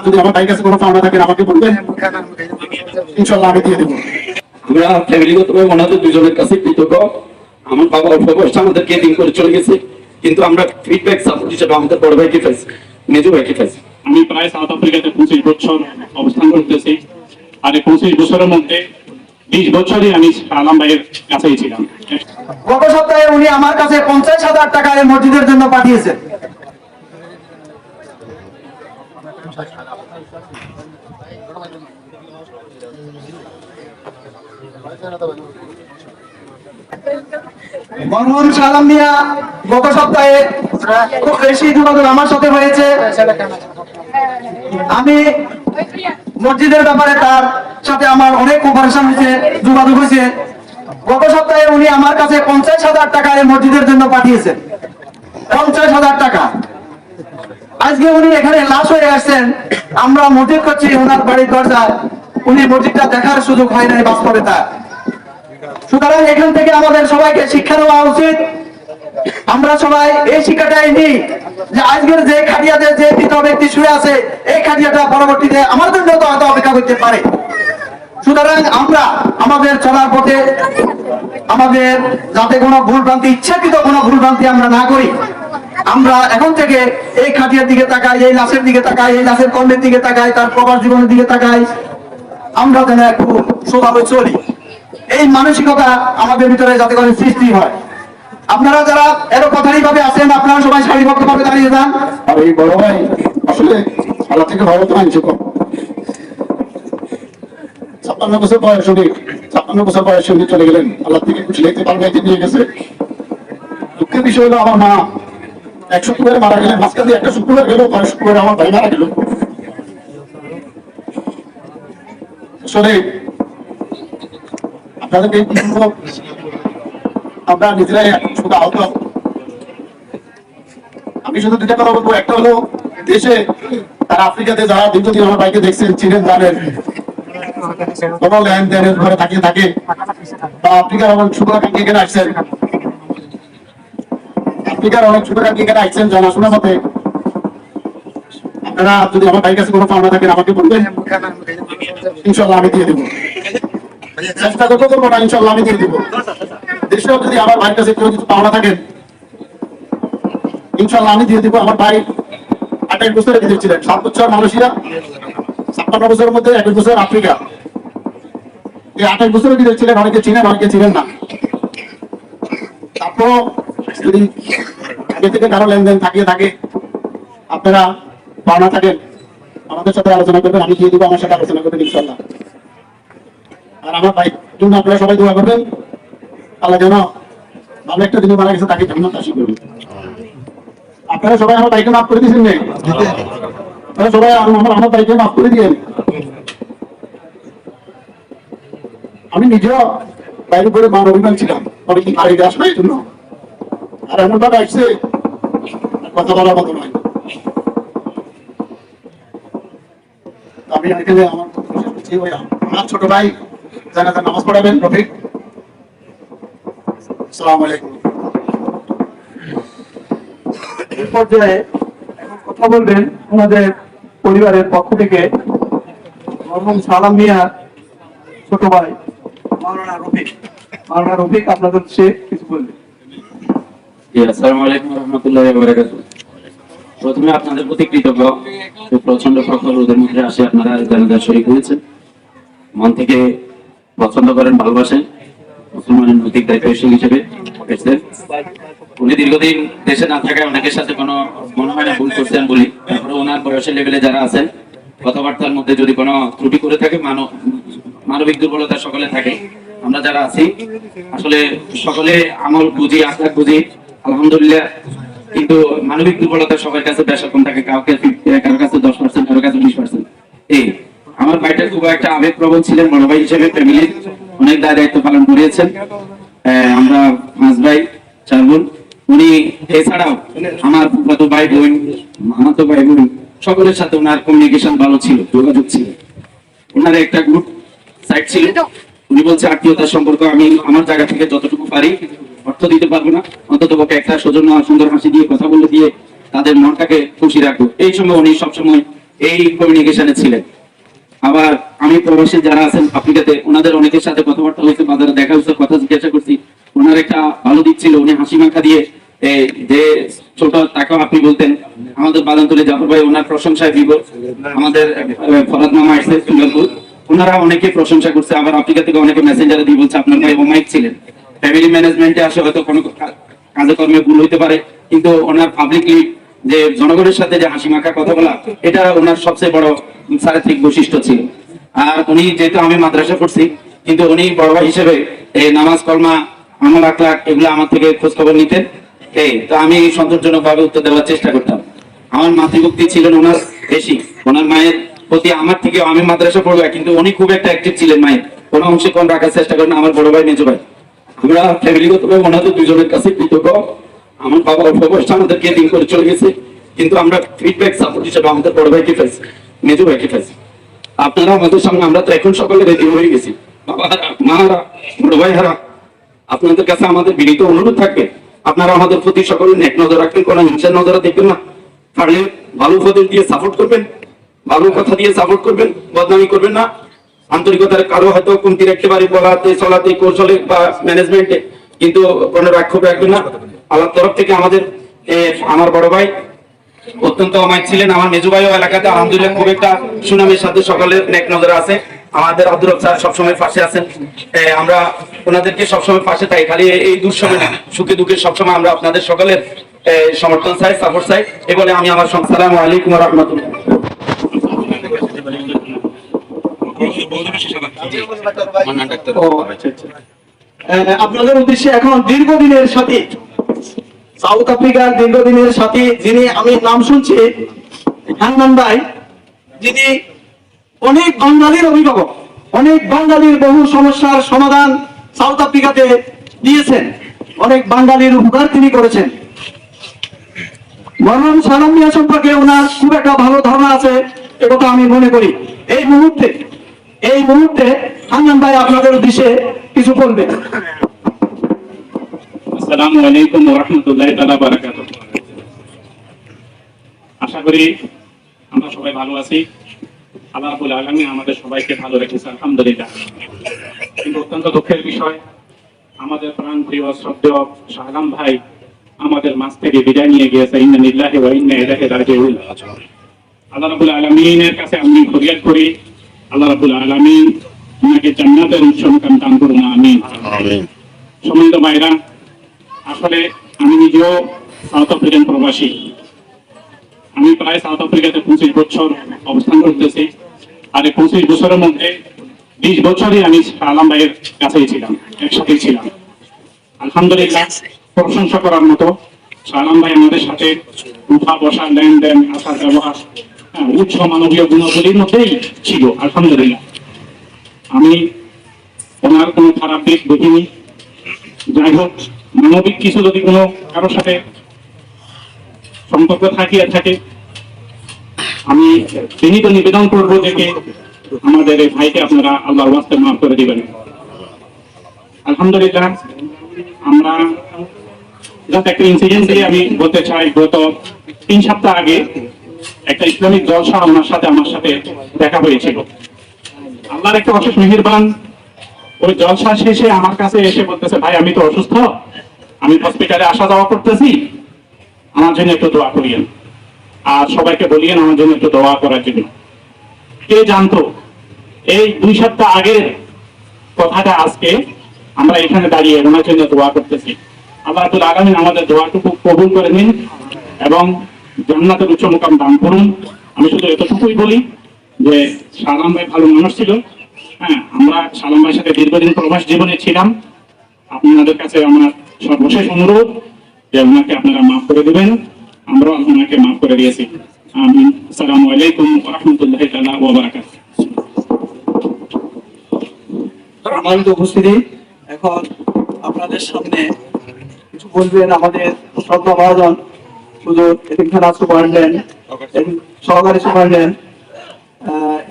যদি আমার ভাইয়ের কাছে কোনো পাওনা থাকে আমাকে বলবেন, ইনশাআল্লাহ আমি দিয়ে দেবো। আমরা ফ্যামিলিগতভাবে ওনাদের দুজনের কাছে কৃতজ্ঞ। আমার বাবা অল্প বয়সে আমাদেরকে দিন করে চলে গেছে, কিন্তু আমরা ফিডব্যাক সাপোর্ট হিসেবে আমাদের বড় ভাইকে পাইছি, মেজো ভাইকে পাইছি। আমি প্রায় সাউথ আফ্রিকাতে 25 বছর অবস্থান করতেছি, আর এই 25 বছরের মধ্যে 20 বছরই আমি আলম ভাইয়ের কাছেই ছিলাম। গত সপ্তাহে উনি আমার কাছে 50,000 টাকা এই মসজিদের জন্য পাঠিয়েছেন। মরহুম সালাম মিয়া গত সপ্তাহে খুব বেশি যোগাযোগ আমার সাথে হয়েছে। আমি মসজিদের ব্যাপারে তার সাথে আমার অনেক কোপারেশন হয়েছে, যোগাযোগ হয়েছে। গত সপ্তাহে উনি আমার কাছে 50,000 টাকা এই মসজিদের জন্য পাঠিয়েছেন। 50,000 টাকা। আজকে উনি এখানে লাশ হয়ে আসছেন, আমরা মসজিদ করছি ওনার বাড়ির দরজায়, উনি মসজিদটা দেখার সুযোগ হয় নাই বাস্তবতা। সুতরাং এখান থেকে আমাদের সবাইকে শিক্ষা নেওয়া উচিত। আমরা সবাই এই শিক্ষাটাই নিই যে আজকের যে খাটিয়াতে যে মৃত ব্যক্তি শুয়ে আছে, এই খাটিয়াটা পরবর্তীতে আমার জন্য তো হয়তো অপেক্ষা করতে পারে। সুতরাং আমরা আমাদের চলার পথে আমাদের যাতে কোনো ভুলভ্রান্তি, ইচ্ছাকৃত কোনো ভুলভ্রান্তি আমরা না করি, আমরা এখন থেকে এই খাটিয়ার দিকে তাকাই, এই লাশের দিকে তাকাই, এই লাশের কর্মের দিকে তাকাই, তার প্রবাস জীবনের দিকে তাকাই, আমরা যেন একটু সোভাবে চলি। এই মানসিকতা আমাদের ভিতরে যাতে করে সৃষ্টি হয়। আপনারা যারা এর কথারই ভাবে আছেন, আপনারা সবাই সারিবদ্ধভাবে দাঁড়িয়ে যান। আর এই বড় ভাই আসলে আল্লাহ থেকে ভালো তো আনছে। 56 বছর বয়স উনি, 56 বছর বয়সে উনি চলে গেলেন। আল্লাহ থেকে খুশি লাগতে পারবে নিয়ে গেছে। দুঃখের বিষয় হলো আমার মা 1 শুক্রবারে মারা গেলেন, মাঝখান দিয়ে একটা শুক্রবার গেল, পরের শুক্রবারে আমার ভাই মারা গেল। আসলে আপনাদেরকে আমরা নিজেরাই শুধু আহত। আমি শুধু দুইটা কথা বলবো। একটা হলো দেশে তারা আফ্রিকাতে যারা দীর্ঘদিন আমার ভাইকে দেখছেন, চিনেন, জানেন, কোনো লেনদেনের ঘরে তাকিয়ে থাকে, বা আফ্রিকার অনেক শুভাকাঙ্ক্ষী এখানে আসছেন, আফ্রিকার অনেক শুভাকাঙ্ক্ষী এখানে আসছেন জানাশোনা মতে। আপনারা যদি আমার ভাইয়ের কাছে কোনো পাওনা থাকেন আমাকে বলবেন, ইনশাআল্লাহ আমি দিয়ে দেবো। চেষ্টা করবো না, ইনশাআল্লাহ আমি দিয়ে দেবো। দেশেও যদি আমার ভাইয়ের কাছে কেউ কিছু পাওনা থাকেন, ইনশাআল্লাহ আমি দিয়ে দেবো। আমার ভাই 28 বছরে বিদেশ ছিলেন, 7 বছর মালয়েশিয়া, 56 বছরের মধ্যে 21 বছর আফ্রিকা। এই 28 বছরে বিদেশ ছিলেন, অনেকে চিনেন, অনেকে চিনেন না। তারপর যদি আগে থেকে কারো লেনদেন থাকিয়ে থাকে, আপনারা পাওনা থাকেন, আমাদের সাথে আলোচনা করবেন, আমি দিয়ে দেবো। আমার সাথে আলোচনা করবেন ইনশাআল্লাহ। আর আমার ভাইয়ের জন্য আপনারা সবাই দোয়া করবেন, আল্লাহ যেন ভালো একটা দিনে মারা গেছে তাকে জান্নাত নসিব করবেন। আপনারা সবাই আমার ভাইকে মাফ করে দিয়েছেন না? আপনারা সবাই আমার ভাইকে মাফ করে দিয়েন। আমি নিজেও বাইরে করে মান অভিমান ছিলাম, অনেক বাড়িতে আসবে এই জন্য। আর এমন ভাবে আসছে কথা বলার মতো নয়। আমি এখানে আমার ছোট ভাই জানাজা নামাজ পড়াবেন, রফিক। আসসালামু আলাইকুম। এই পর্যায়ে এখন কথা বলবেন আমাদের পরিবারের পক্ষ থেকে মরহুম সালাম মিয়ার ছোট ভাই মাওলানা রফিক। মাওলানা রফিক আপনাদের সে কিছু বলবেন। আসসালামু আলাইকুম ওয়া রাহমাতুল্লাহি ওয়া বারাকাতুহু। প্রথমে আপনাদের প্রতি কৃতজ্ঞ, প্রচন্ড প্রখর রোদের মধ্যে আসে আপনারা জানাজার শরীক হয়েছেন, মন থেকে পছন্দ করেন, ভালোবাসেন, মুসলমানের নৈতিক দায়িত্বশীল হিসেবে এসেছেন। উনি দীর্ঘদিন দেশে না থাকায় অনেকের সাথে কোনো মনে হয় না ভুল করছেন বলি। তারপরে ওনার বয়সের লেভেলে যারা আছেন, কথাবার্তার মধ্যে যদি কোনো ত্রুটি করে থাকে, মানবিক দুর্বলতা সকলে থাকে। আমরা যারা আছি আসলে সকলে আমল বুঝি, আখলাক বুঝি, আলহামদুলিল্লাহ, কিন্তু মানবিক দুর্বলতা সবার কাছে বেশ কম থাকে। কারোর কাছে 10%, কারোর কাছে 20%। এই আমার ভাইটা খুব একটা আবেগপ্রবণ ছিলেন, বড় ভাই হিসেবে ফ্যামিলির অনেক দায়িত্ব পালন করিয়েছেন। আমরা 5 ভাই 4 বোন। উনি এছাড়াও আমার ফুফাতো ভাই বোন, মামাতো ভাই বোন সকলের সাথে ওনার কমিউনিকেশন ভালো ছিল, যোগাযোগ ছিল। ওনার একটা গ্রুপ সাইট ছিল। উনি বলছে আত্মীয়তার সম্পর্ক আমি আমার জায়গা থেকে যতটুকু পারি, অর্থ দিতে পারবো না, অন্তত একটা সৌজন্য সুন্দর হাসি দিয়ে কথা বলে দিয়ে তাদের মনটাকে খুশি রাখবো। এই সময় উনি সবসময় এই কমিউনিকেশনে ছিলেন। আবার আমি প্রবাসী যারা আছেন আফ্রিকাতে, ওনাদের অনেকের সাথে কথাবার্তা হয়েছে, বাজারে দেখা হয়েছে, কথা জিজ্ঞাসা করছি। ওনার একটা ভালো দিক ছিল, উনি হাসি মাখা দিয়ে যে ছোট টাকা আপনি বলতেন, আমাদের বাদানতলী জাফর ভাই ওনার প্রশংসায় বিভোর, আমাদের ফরাদ মামা আসছে সিঙ্গাপুর, ওনারা অনেকে প্রশংসা করছে। আবার আফ্রিকা থেকে অনেকে মেসেঞ্জারে দিয়ে বলছে আপনার ভাই অমায়িক ছিলেন। ফ্যামিলি ম্যানেজমেন্টে আসে হয়তো কোনো কাজে কর্মে ভুল হইতে পারে, কিন্তু ওনার পাবলিকলি যে জনগণের সাথে যে হাসি মাখা কথা বলা, এটা ওনার সবচেয়ে বড় চারিত্রিক বৈশিষ্ট্য ছিল। আর উনি যেহেতু আমি মাদ্রাসা পড়ছি, কিন্তু উনি বড় ভাই হিসেবে এই নামাজ কলমা আমল আখলাক এগুলো আমার থেকে খোঁজ খবর নিতেন। তো আমি সন্তোষজনক ভাবে উত্তর দেওয়ার চেষ্টা করতাম। আমার মাতৃভক্তি ছিলেন ওনার বেশি, ওনার মায়ের প্রতি আমার থেকে, আমি মাদ্রাসা পড়বো কিন্তু উনি খুব একটা অ্যাক্টিভ ছিলেন মায়ের, কোনো অংশে কম রাখার চেষ্টা করেন। আমার বড় ভাই মেজো ভাই, আমরা ফ্যামিলিগত ভাবে ওনাদের দুজনের কাছে কৃতজ্ঞ। আমার বাবা অল্প বয়সে আমাদেরকে দিন করে চলে গেছে, কিন্তু আমরা ফিডব্যাক সাপোর্ট হিসেবে আমাদের বড় ভাইকে পাইছি, মেজো ভাইকে পাইছি। আপনারা আমাদের সামনে, আমরা তো এখন সকলে রেডি হয়ে গেছি, বাবারা মারা বড় ভাই হারা, আপনাদের কাছে আমাদের বিনীত অনুরোধ থাকবে, আপনারা আমাদের প্রতি সকলে নেক নজর রাখবেন, কোনো হিংসার নজরে দেখবেন না, পারলে ভালো উপদেশ দিয়ে সাপোর্ট করবেন, ভালো কথা দিয়ে সাপোর্ট করবেন, বদনামি করবেন না। আন্তরিকতার কারো হয়তো কমতি রাখতে পারি বলাতে চলাতে কৌশলে বা ম্যানেজমেন্টে, কিন্তু কোনো রাক্ষোভ রাখবেন না। আল্লাহর তরফ থেকে আমাদের আমার বড় ভাই অত্যন্ত অমায়িক ছিলেন। আমার মেজু ভাইও এলাকাতে আলহামদুলিল্লাহ খুব একটা সুনামের সাথে সকলের নেক নজরে আছে। আমাদের আব্দুল রব স্যার সবসময় পাশে আছেন, আমরা ওনাদেরকে সবসময় পাশে থাকি, খালি এই দুঃসময় না, সুখে দুঃখে সবসময় আমরা আপনাদের সকলের সমর্থন চাই, সাপোর্ট চাই। এ বলে আমি আমার আসসালামু আলাইকুম ওয়া রাহমাতুল্লাহ। আপনাদের উদ্দেশ্যে এখন দীর্ঘদিনের সাথী, সাউথ আফ্রিকার দীর্ঘদিনের সাথী, যিনি আমি নাম শুনছি হান্নান ভাই, যিনি অনেক বাঙালির অভিভাবক, অনেক বাঙালির বহু সমস্যার সমাধান সাউথ আফ্রিকাতে দিয়েছেন, অনেক বাঙালির উপকার তিনি করেছেন। মরহুম সালাম মিয়া সম্পর্কে ওনার খুব একটা ভালো ধারণা আছে, এটা আমি মনে করি। এই মুহূর্তে হান্নান ভাই আপনাদের উদ্দেশ্যে কিছু বলবেন। আসসালামু আলাইকুম ওয়া রাহমাতুল্লাহি ওয়া বারাকাতুহু। আশা করি আমরা সবাই ভালো আছি। আল্লাহ রাব্বুল আলামিন আমাদের সবাইকে ভালো রেখেছে, আলহামদুলিল্লাহ। কিন্তু অত্যন্ত দুঃখের বিষয়, আমাদের প্রাণ প্রিয় শ্রদ্ধেয় শাহ আলম ভাই আমাদের মাঝ থেকে বিদায় নিয়ে গিয়েছে। ইন্না লিল্লাহি ওয়া ইন্না ইলাইহি রাজিউন। আল্লাহ রাব্বুল আলামিনের কাছে আমি ফরিয়াদ করি, আল্লাহ রাব্বুল আলামিন ওনাকে জান্নাতের উচ্চ মুকাম দান করুন, আমিন। সম্মানিত ভাইরা, আসলে আমি নিজেও সাউথ আফ্রিকান প্রবাসী। আমি প্রায় সাউথ আফ্রিকাতে 25 বছর অবস্থান করতেছি। আর এই 25 বছরের মধ্যে 20 বছরই আমি আলম ভাইয়ের কাছেই ছিলাম, একসাথেই ছিলাম। আলহামদুলিল্লাহ, প্রশংসা করার মতো আলম ভাই আমাদের সাথে উঠা বসা, লেনদেন, আচার ব্যবহার উচ্চ মানবীয় গুণাবলীর মধ্যেই ছিল, আলহামদুলিল্লাহ। আমি ওনার কোনো খারাপ দিক দেখিনি। যাই হোক, মানবিক কিছু যদি কোনো কারোর সাথে সম্পর্ক থাকিয়ে থাকে, আমি বিনীত নিবেদন করবো যে আমাদের এই ভাইকে আপনারা আল্লাহর ওয়াস্তে মাফ করে দিবেন। আলহামদুলিল্লাহ, আমরা জাস্ট একটা ইনসিডেন্ট দিয়ে আমি বলতে চাই। গত 3 সপ্তাহ আগে একটা ইসলামিক জলসা আমার সাথে দেখা হয়েছিল। আল্লাহর একটা অশেষ মেহেরবান, ওই জলসা শেষে আমার কাছে এসে বলতেছে, ভাই আমি তো অসুস্থ, আমি হসপিটালে আসা যাওয়া করতেছি, আমার জন্য একটু দোয়া করিয়েন, আর সবাইকে বলিয়েন আমার জন্য একটু দোয়া করার জন্য। কে জানতো এই 2 সপ্তাহ আগের কথাটা আজকে আমরা এখানে দাঁড়িয়ে ওনার জন্য দোয়া করতেছি। আল্লাহ রাব্বুল আলামিন আমাদের দোয়াটুকু কবুল করে নিন এবং জান্নাতের উচ্চ মুকাম দান করুন। আমি শুধু এতটুকুই বলি যে সালাম ভাই ভালো মানুষ ছিল। আমরা সালাম ভাইয়ের সাথে দীর্ঘদিন প্রবাস জীবনে ছিলাম। আপনাদের কাছে আমার সর্বশেষ অনুরোধ যে ওনাকে আপনারা মাফ করে দিবেন, আমরাও ওনাকে মাফ করে দিয়েছি। আমিন। আসসালামু আলাইকুম ওয়া রাহমাতুল্লাহি ওয়া বারাকাতুহু। সম্মানিত উপস্থিতি, এখন আপনাদের সামনে কিছু বলবেন আমাদের শ্রদ্ধা মহাজন হুজুর এতিমখানা সুপারিনটেন্ডেন্ট, সহকারী সুপারিনটেন্ডেন্ট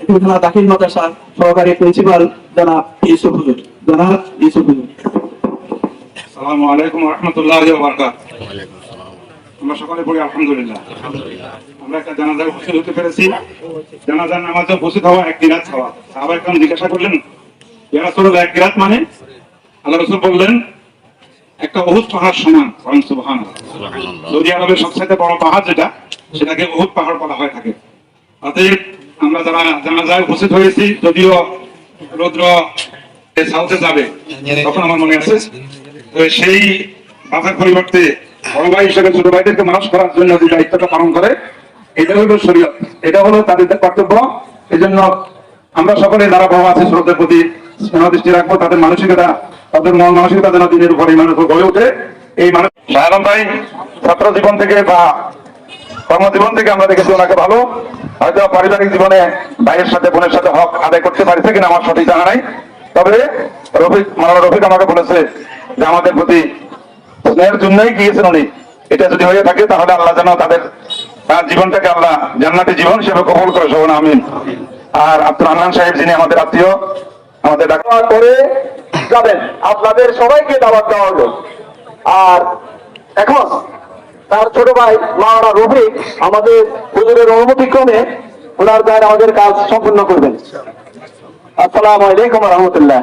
এতিমখানা দাখিল মাদ্রাসা সহকারী প্রিন্সিপাল জনাব ইউসুফ হুজুর। আসসালামু আলাইকুম ওয়া রাহমাতুল্লাহি ওয়া বারাকাতুহু। আমরা সকলে পড়ি আলহামদুলিল্লাহ। আমরা একটা জানাজায় উপস্থিত হতে পেরেছি। জানাজার নামাজে উপস্থিত হওয়া এক কিরাত হওয়া। সাহাবায়ে কেরাম জিজ্ঞাসা করলেন, ইয়া রাসূলুল্লাহ, এক কিরাত মানে? আল্লাহ রাসূল বললেন, একটা উহুদ পাহাড় সমান। সুবহানাল্লাহ। সৌদি আরবের সবচেয়ে বড় পাহাড় যেটা, সেটাকে উহুদ পাহাড় বলা হয়ে থাকে। অতএব আমরা যারা জানাজায় উপস্থিত হয়েছি, যদিও রৌদ্র সাউথে যাবে, তখন আমার মনে আছে তো সেই বাধার পরিবর্তে বড় ভাই হিসেবে ছোট ভাইদেরকে মানুষ করার জন্য যে দায়িত্বটা পালন করে, এটা হলো শরীয়ত, এটা হলো তাদের কর্তব্য। এই জন্য আমরা সকলে যারা বড় আছে শ্রদ্ধার প্রতি স্নেহ দৃষ্টি রাখবো, তাদের মানসিকতা, তাদের মন মানসিকতা যেন দিনের উপর ইমানের উপর গড়ে ওঠে। এই মানুষ শাহ আলম ভাই ছাত্র জীবন থেকে বা কর্মজীবন থেকে আমরা দেখেছি ওনাকে ভালো, হয়তো পারিবারিক জীবনে ভাইয়ের সাথে বোনের সাথে হক আদায় করতে পারছে কিনা আমার সঠিক জানা নাই। তবে মাওলানা রফিক আমাকে বলেছে যে আমাদের প্রতি স্নেহের জন্যই গিয়েছেন উনি। এটা যদি হয়ে থাকে তাহলে আল্লাহ যেন তার জীবনটাকে আল্লাহ জান্নাতি জীবন হিসেবে কবুল করে, সবাই আমিন। আর আব্দুল হান্নান সাহেব, যিনি আমাদের আত্মীয়, আমাদের ডাকা করে যাবেন, আপনাদের সবাইকে দাওয়াত দেওয়া হলো। আর এখন তার ছোট ভাই মাওলানা রফিক আমাদের হুজুরের অনুমতি ক্রমে ওনার দ্বারা আমাদের কাজ সম্পূর্ণ করবেন। আসসালামু আলাইকুম ওয়া রাহমাতুল্লাহ।